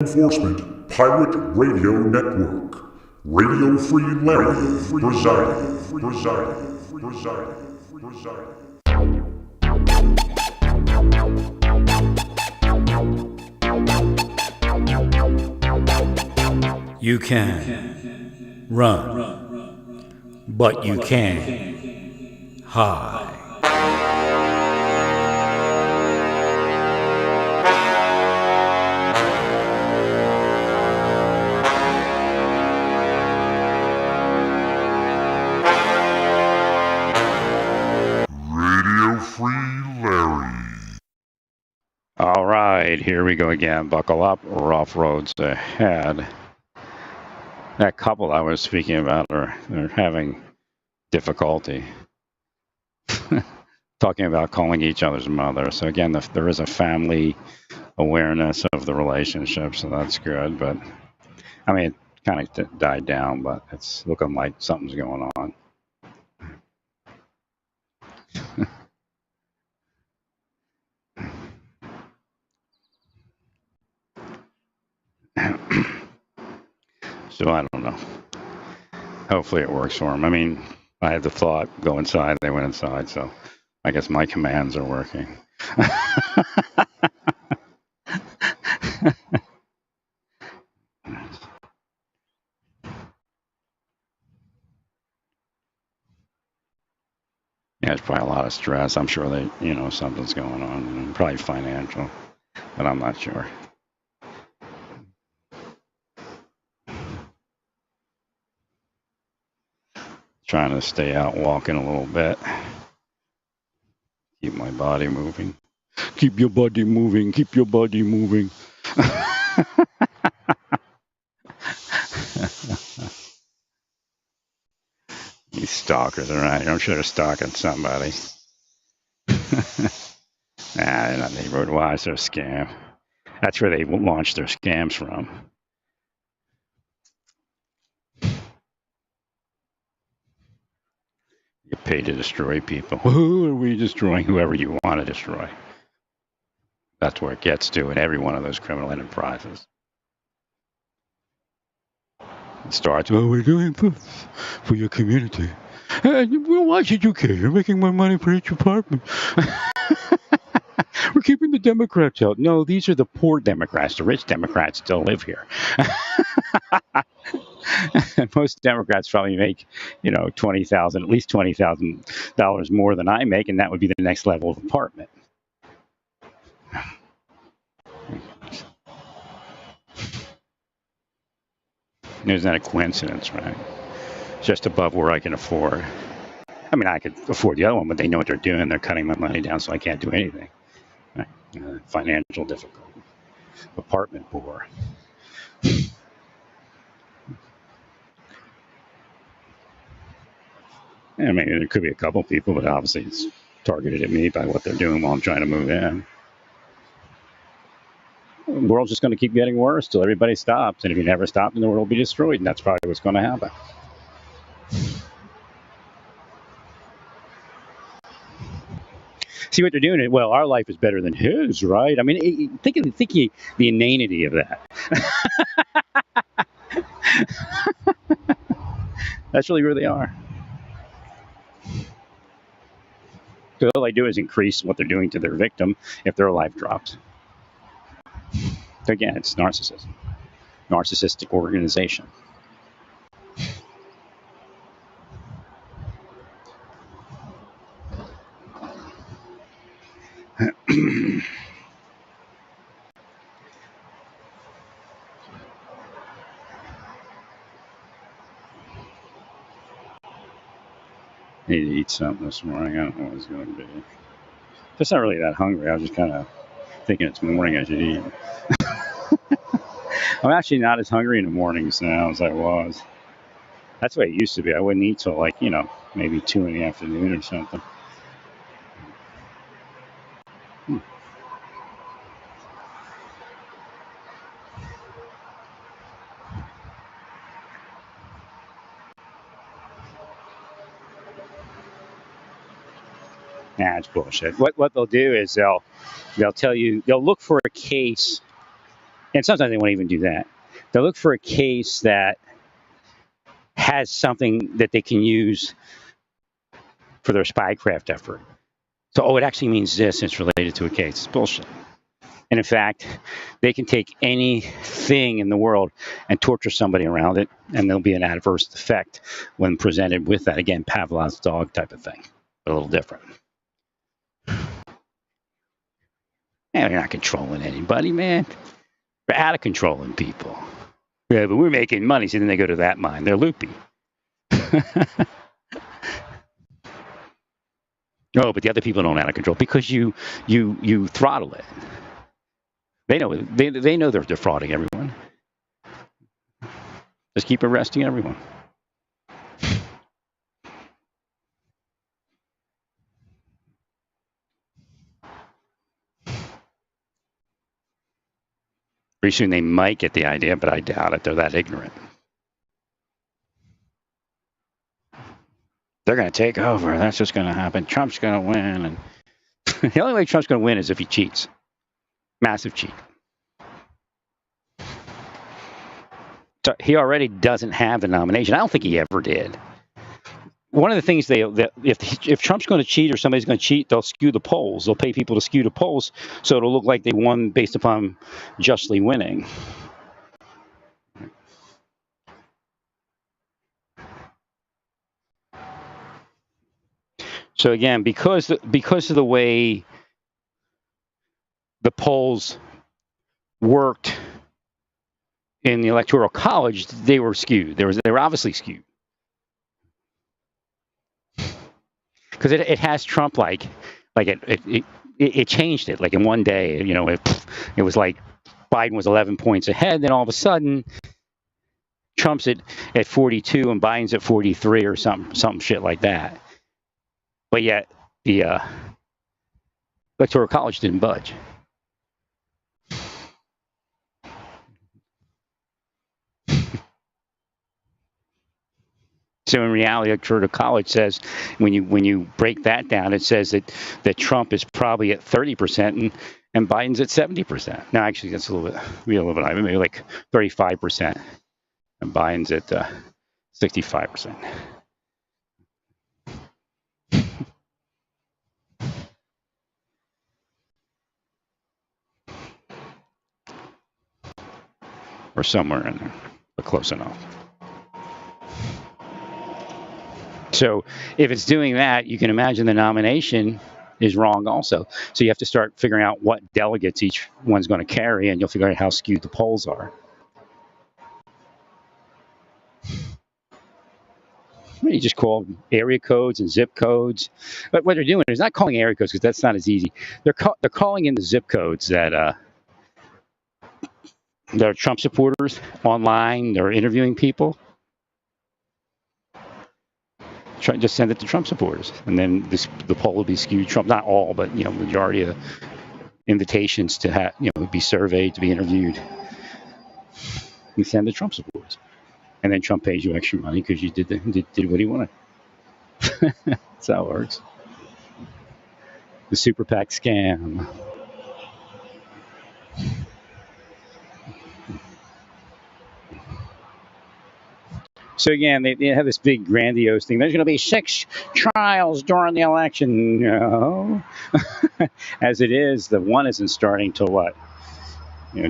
Enforcement Pirate Radio Network. Radio Free Larry presiding. You can run, but you can't hide. Radio Free Larry. All right, here we go again. Buckle up, rough roads ahead. That couple I was speaking about they're having difficulty talking about calling each other's mother. So again, there is a family awareness of the relationship, so that's good. But I mean, it kind of died down, but it's looking like something's going on. So I don't know. Hopefully it works for them. I mean, I had the thought, go inside. They went inside, so I guess my commands are working. Yeah, it's probably a lot of stress. I'm sure that, something's going on, probably financial, but I'm not sure. Trying to stay out walking a little bit. Keep my body moving. Keep your body moving. Keep your body moving. These stalkers around here. I'm sure they're stalking somebody. They're not neighborhood watch. They're a scam. That's where they launch their scams from. You pay to destroy people. Who are we destroying? Whoever you want to destroy. That's where it gets to in every one of those criminal enterprises. It starts, well, we're doing for your community. Well, why should you care? You're making more money for each apartment. We're keeping the Democrats out. No, these are the poor Democrats. The rich Democrats still live here. Most Democrats probably make, $20,000, at least $20,000 more than I make, and that would be the next level of apartment. Isn't that a coincidence, right? Just above where I can afford. I mean, I could afford the other one, but they know what they're doing. They're cutting my money down, so I can't do anything. Right? Financial difficulty. Apartment poor. I mean, there could be a couple people, but obviously it's targeted at me by what they're doing while I'm trying to move in. The world's just going to keep getting worse till everybody stops. And if you never stop, then the world will be destroyed. And that's probably what's going to happen. See what they're doing? Well, our life is better than his, right? I mean, think of the inanity of that. That's really where they are. Because all they do is increase what they're doing to their victim if their life drops. Again, it's narcissism. Narcissistic organization. Need to eat something this morning. I don't know what it's going to be. Just not really that hungry. I was just kind of thinking it's morning I should eat. I'm actually not as hungry in the mornings now as I was. That's the way it used to be. I wouldn't eat till maybe 2 in the afternoon or something. Nah, it's bullshit. What they'll do is they'll tell you, they'll look for a case And sometimes they won't even do that. They'll look for a case that has something that they can use for their spycraft effort. So, oh, it actually means this. It's related to a case. It's bullshit. And in fact, they can take anything in the world and torture somebody around it, and there'll be an adverse effect when presented with that. Again, Pavlov's dog type of thing, but a little different. Man, you're not controlling anybody, man. We're out of controlling people. Yeah, but we're making money. So then they go to that mine. They're loopy. Oh, but the other people don't out of control because you throttle it. They know they're defrauding everyone. Just keep arresting everyone. Pretty soon they might get the idea, but I doubt it. They're that ignorant. They're going to take over. That's just going to happen. Trump's going to win. And the only way Trump's going to win is if he cheats. Massive cheat. So he already doesn't have the nomination. I don't think he ever did. One of the things if Trump's going to cheat or somebody's going to cheat, they'll skew the polls. They'll pay people to skew the polls so it'll look like they won based upon justly winning. So again, because of the way the polls worked in the Electoral College, they were skewed. They were obviously skewed. Because it has Trump it changed it like in one day. You know, it was like Biden was 11 points ahead. Then all of a sudden, Trump's at 42 and Biden's at 43 or something shit like that. But yet the Electoral College didn't budge. So in reality, Electoral College says when you break that down, it says that Trump is probably at 30% and Biden's at 70%. No, actually, that's a little bit high, maybe like 35%, and Biden's at 65%. Or somewhere in there, but close enough. So if it's doing that, you can imagine the nomination is wrong also. So you have to start figuring out what delegates each one's going to carry, and you'll figure out how skewed the polls are. You just call area codes and zip codes. But what they're doing is not calling area codes because that's not as easy. They're calling in the zip codes that are Trump supporters online. They're interviewing people. Just send it to Trump supporters, and then the poll will be skewed Trump. Not all, but majority of invitations to be surveyed, to be interviewed. You send to Trump supporters, and then Trump pays you extra money because you did what he wanted. That's how it works. The super PAC scam. So again, they have this big grandiose thing. There's going to be 6 trials during the election. No. As it is, the one isn't starting till what?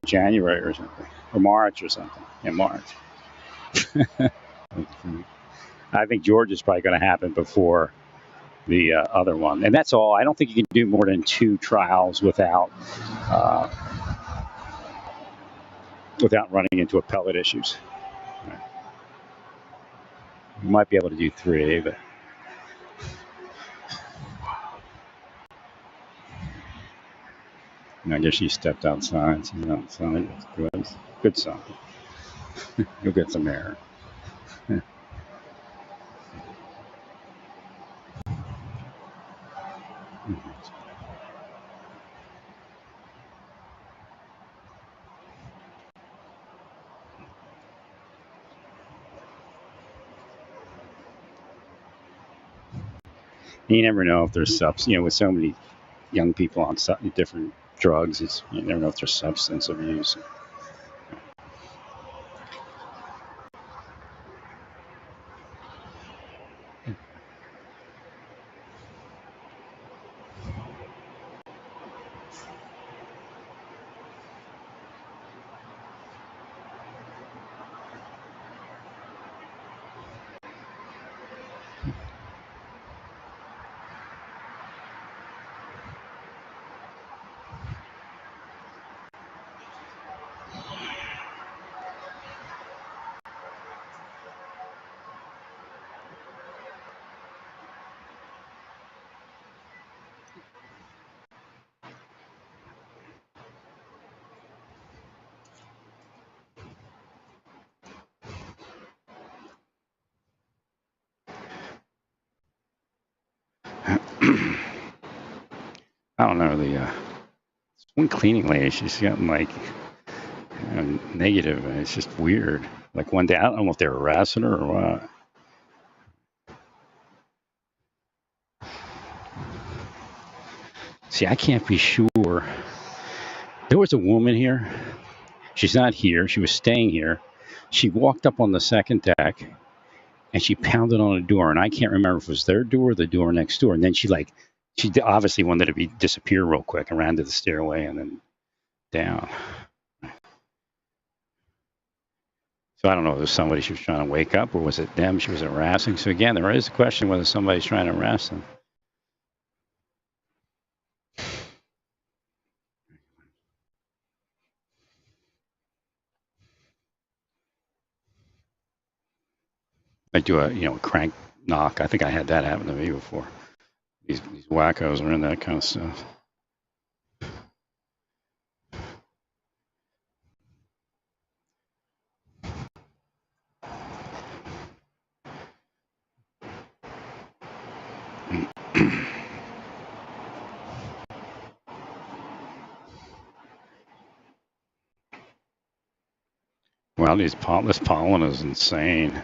January or something. Or March or something. Yeah, March. I think Georgia's probably going to happen before the other one. And that's all. I don't think you can do more than 2 trials without running into appellate issues. You might be able to do 3, but I guess you stepped outside. So outside. Good sign. You'll get some air. You never know if there's with so many young people on different drugs, you never know if there's substance abuse. I don't know, the one cleaning lady, she's gotten like negative, and it's just weird. Like one day, I don't know if they're harassing her or what. See, I can't be sure. There was a woman here. She's not here. She was staying here. She walked up on the second deck and she pounded on a door. And I can't remember if it was their door or the door next door. And then she obviously wanted to disappear real quick and ran to the stairway and then down. So I don't know if it was somebody she was trying to wake up or was it them she was harassing. So again, there is a question whether somebody's trying to harass them. I do a crank knock. I think I had that happen to me before. These wackos are in that kind of stuff. Well, this pollen is insane.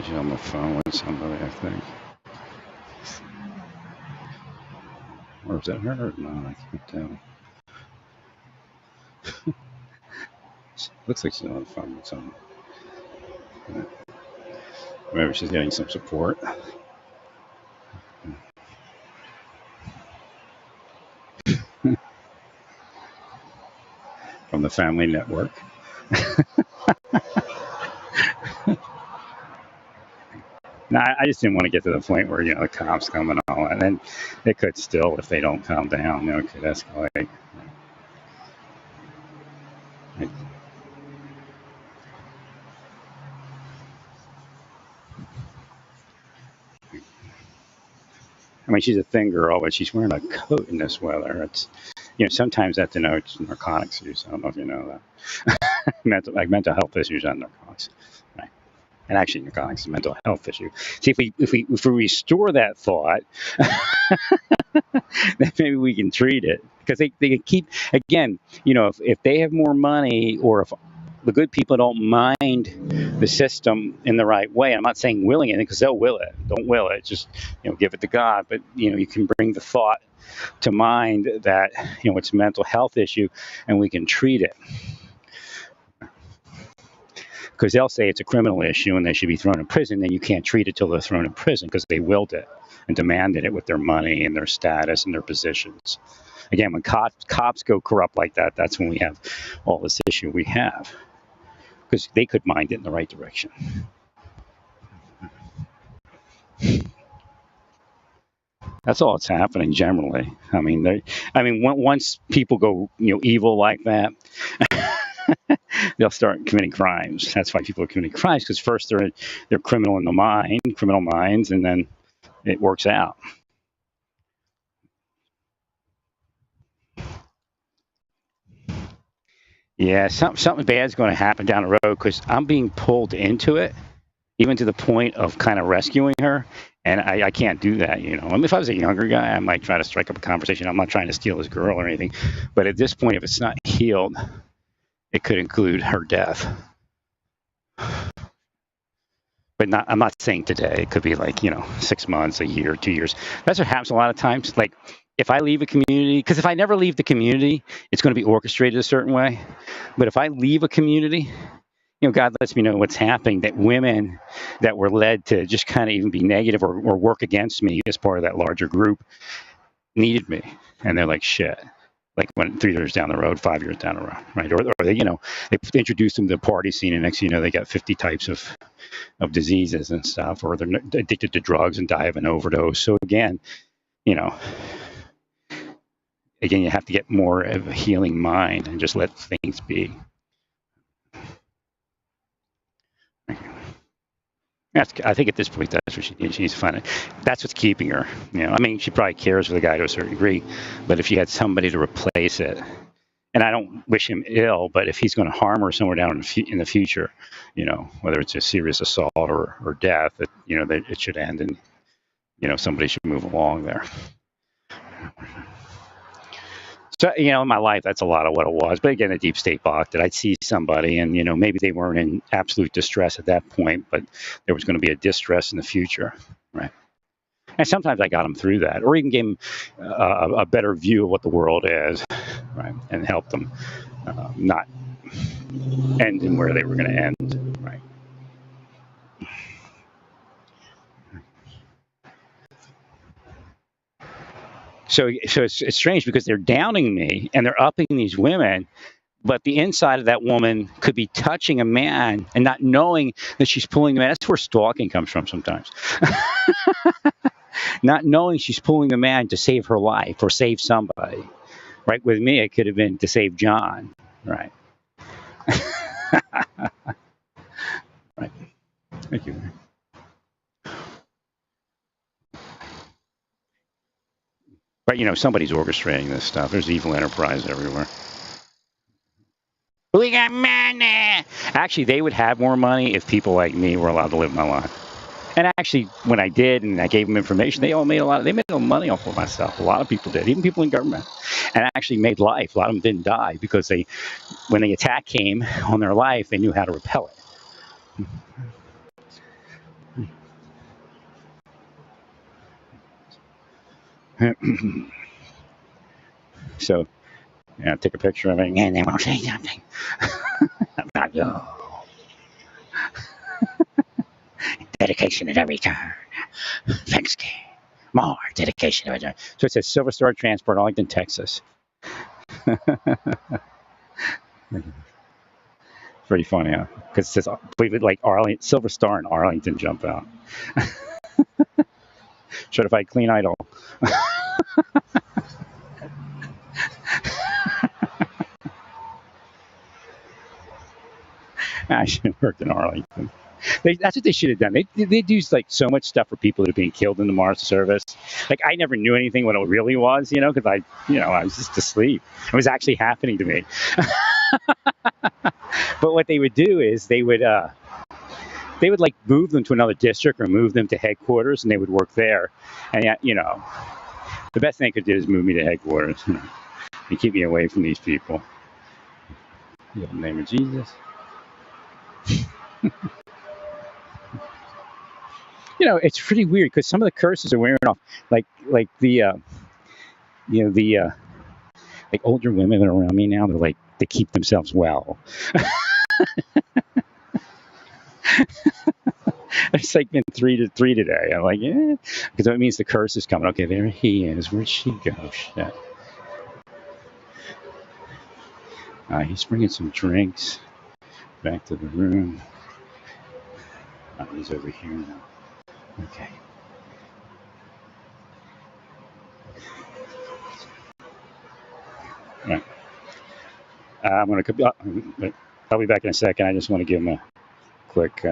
She's on the phone with somebody, I think. Or is that her? No, I can't tell. Looks like she's on the phone with someone. Maybe she's getting some support. From the Family Network. No, I just didn't want to get to the point where, the cops come and all that. And then they could still, if they don't calm down, it could escalate. I mean, she's a thin girl, but she's wearing a coat in this weather. It's, sometimes that denotes narcotics use. I don't know if you know that. mental health issues on narcotics. Right. And actually, narcotics is a mental health issue. See, if we restore that thought, then maybe we can treat it. Because they can keep, again, if they have more money or if the good people don't mind the system in the right way. I'm not saying willing anything because they'll will it. Don't will it. Just give it to God. But you can bring the thought to mind that it's a mental health issue and we can treat it. Because they'll say it's a criminal issue and they should be thrown in prison. Then you can't treat it till they're thrown in prison because they willed it and demanded it with their money and their status and their positions. Again, when cops go corrupt like that, that's when we have all this issue we have. Because they could mind it in the right direction. That's all that's happening generally. I mean, once people go, evil like that, they'll start committing crimes. That's why people are committing crimes, because first they're criminal minds, and then it works out. Yeah, something bad's going to happen down the road because I'm being pulled into it, even to the point of kind of rescuing her. And I can't do that, I mean, if I was a younger guy, I might try to strike up a conversation. I'm not trying to steal this girl or anything. But at this point, if it's not healed, it could include her death. But I'm not saying today. It could be like, 6 months, a year, 2 years. That's what happens a lot of times. Like, if I leave a community, because if I never leave the community, it's going to be orchestrated a certain way. But if I leave a community, God lets me know what's happening, that women that were led to just kind of even be negative or work against me as part of that larger group needed me. And they're like, shit. Like when 3 years down the road, 5 years down the road, right? Or they, they introduced them to the party scene, and next thing you know, they got 50 types of diseases and stuff, or they're addicted to drugs and die of an overdose. So again, you have to get more of a healing mind and just let things be. I think at this point, that's what she needs. She needs to find it. That's what's keeping her. I mean, she probably cares for the guy to a certain degree, but if she had somebody to replace it, And I don't wish him ill, but if he's going to harm her somewhere down in the future, whether it's a serious assault or death, that it should end, and somebody should move along there. So, in my life, that's a lot of what it was. But again, a deep state blocked it. I'd see somebody, and maybe they weren't in absolute distress at that point, but there was going to be a distress in the future, right? And sometimes I got them through that, or even gave them a better view of what the world is, right, and helped them not end in where they were going to end, right. So it's strange because they're downing me and they're upping these women, but the inside of that woman could be touching a man and not knowing that she's pulling the man. That's where stalking comes from sometimes. Not knowing she's pulling the man to save her life or save somebody. Right? With me, it could have been to save John. Right. Right. Thank you. But, somebody's orchestrating this stuff. There's evil enterprise everywhere. We got money. Actually, they would have more money if people like me were allowed to live my life. And actually, when I did, and I gave them information, they made a lot of money off of myself. A lot of people did, even people in government, and actually made life. A lot of them didn't die because when the attack came on their life, they knew how to repel it. So, take a picture of it, and they won't say something about you. Dedication at every turn. Thanks, King. More dedication at every turn. So it says Silver Star Transport, Arlington, Texas. Pretty funny, huh? Because it says, like Arlington, Silver Star and Arlington jump out. Certified clean idol. I should have worked in Arlington. That's what they should have done. They do like so much stuff for people that are being killed in the Mars service. Like I never knew anything what it really was, because I was just asleep. It was actually happening to me. But what they would do is they would like move them to another district or move them to headquarters, and they would work there. And the best thing they could do is move me to headquarters and keep me away from these people. In the name of Jesus. It's pretty weird because some of the curses are wearing off. Like the like older women that are around me now, they're like, they keep themselves well. It's like been 3 to 3 today. I'm like, yeah, because that means the curse is coming. Okay, there he is. Where'd she go? Shit. He's bringing some drinks back to the room. He's over here now. Okay. All right. I'll be back in a second. I just want to give him a quick